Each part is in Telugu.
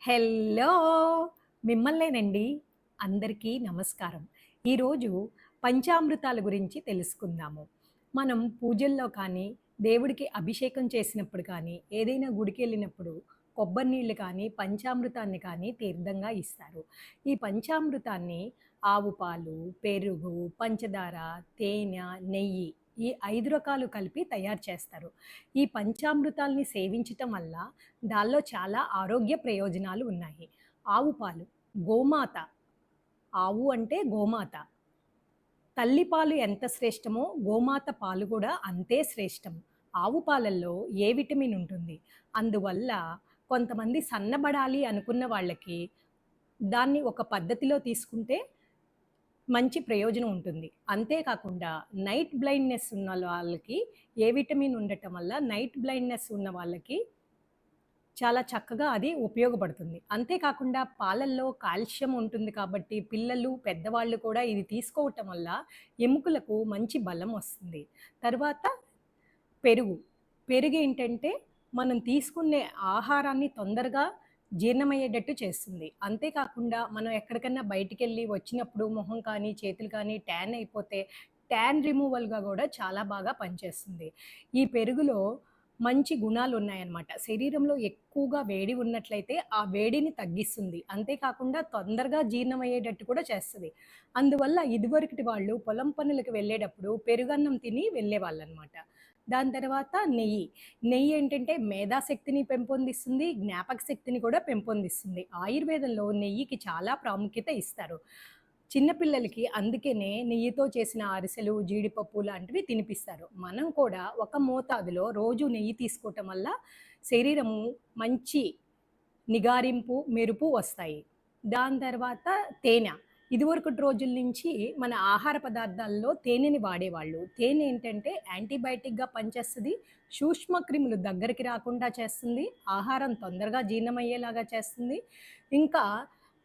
హెల్లో! మిమ్మల్నేనండి. అందరికీ నమస్కారం. ఈరోజు పంచామృతాల గురించి తెలుసుకుందాము. మనం పూజల్లో కానీ, దేవుడికి అభిషేకం చేసినప్పుడు కానీ, ఏదైనా గుడికెళ్ళినప్పుడు కొబ్బరి నీళ్ళు కానీ, పంచామృతాన్ని కానీ తీర్థంగా ఇస్తారు. ఈ పంచామృతాన్ని ఆవు పాలు, పెరుగు, పంచదార, తేనె, నెయ్యి ఈ 5 రకాలు కలిపి తయారు చేస్తారు. ఈ పంచామృతాల్ని సేవించటం వల్ల దానిలో చాలా ఆరోగ్య ప్రయోజనాలు ఉన్నాయి. ఆవు పాలు, గోమాత, ఆవు అంటే గోమాత. తల్లి పాలు ఎంత శ్రేష్టమో గోమాత పాలు కూడా అంతే శ్రేష్టం. ఆవు పాలల్లో ఏ విటమిన్ ఉంటుంది. అందువల్ల కొంతమంది సన్నబడాలి అనుకున్న వాళ్ళకి దాన్ని ఒక పద్ధతిలో తీసుకుంటే మంచి ప్రయోజనం ఉంటుంది. అంతే కాకుండా నైట్ బ్లైండ్‌నెస్ ఉన్న వాళ్ళకి ఏ విటమిన్ ఉండటం వల్ల నైట్ బ్లైండ్‌నెస్ ఉన్న వాళ్ళకి చాలా చక్కగా అది ఉపయోగపడుతుంది. అంతే కాకుండా పాలల్లో కాల్షియం ఉంటుంది కాబట్టి పిల్లలు, పెద్దవాళ్ళు కూడా ఇది తీసుకోవటం వల్ల ఎముకలకు మంచి బలం వస్తుంది. తర్వాత పెరుగు. పెరుగేంటంటే మనం తీసుకునే ఆహారాన్ని తొందరగా జీర్ణమయ్యేటట్టు చేస్తుంది. అంతే కాకుండా మనం ఎక్కడికన్నా బయటికెళ్ళి వచ్చినప్పుడు మొహం కానీ, చేతులు కానీ ట్యాన్ అయిపోతే ట్యాన్ రిమూవల్‌గా గూడా చాలా బాగా పనిచేస్తుంది. ఈ పెరుగులో మంచి గుణాలున్నాయన్నమాట. శరీరంలో ఎక్కువగా వేడి ఉన్నట్లయితే ఆ వేడిని తగ్గిస్తుంది. అంతే కాకుండా తొందరగా జీర్ణమయ్యేటట్టు కూడా చేస్తది. అందువల్ల ఇదివరకటి వాళ్ళు పొలం పనులకు వెళ్ళేటప్పుడు పెరుగన్నం తిని వెళ్ళేవాళ్ళనమాట. దాని తర్వాత నెయ్యి. నెయ్యి ఏంటంటే మేధాశక్తిని పెంపొందిస్తుంది, జ్ఞాపక శక్తిని కూడా పెంపొందిస్తుంది. ఆయుర్వేదంలో నెయ్యికి చాలా ప్రాముఖ్యత ఇస్తారు. చిన్న పిల్లలకి అందుకనే నెయ్యితో చేసిన అరిసెలు, జీడిపప్పు లాంటివి తినిపిస్తారు. మనం కూడా ఒక మోతాదులో రోజు నెయ్యి తీసుకోవటం వల్ల శరీరము మంచి నిగారింపు, మెరుపు వస్తాయి. దాని తర్వాత తేనె. ఇదివరకటి రోజుల నుంచి మన ఆహార పదార్థాల్లో తేనెని వాడేవాళ్ళు. తేనె ఏంటంటే యాంటీబయాటిక్‌గా పనిచేస్తది. సూక్ష్మ క్రిములు దగ్గరికి రాకుండా చేస్తుంది. ఆహారం తొందరగా జీర్ణమయ్యేలాగా చేస్తుంది. ఇంకా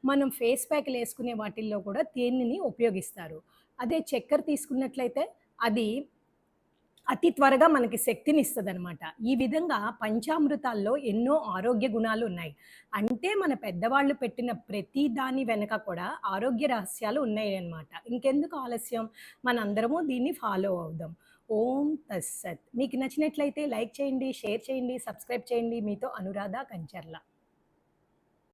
మనం ఫేస్ ప్యాకులేసుకునే వాటిల్లో కూడా తేనెని ఉపయోగిస్తారు. అదే చక్కెర తీసుకున్నట్లయితే అది అతి త్వరగా మనకి శక్తినిస్తదనమాట. ఈ విధంగా పంచామృతాల్లో ఎన్నో ఆరోగ్య గుణాలున్నాయి. అంటే మన పెద్దవాళ్ళు పెట్టిన ప్రతి దాని వెనక కూడా ఆరోగ్య రహస్యాలు ఉన్నాయన్నమాట. ఇంకెందుకు ఆలస్యం? మనందరము దీన్ని ఫాలో అవుదాం. ఓం తస్సత్. మీకు నచ్చినట్లయితే లైక్ చేయండి, షేర్ చేయండి, సబ్స్క్రైబ్ చేయండి. మీతో అనురాధ కంచర్ల.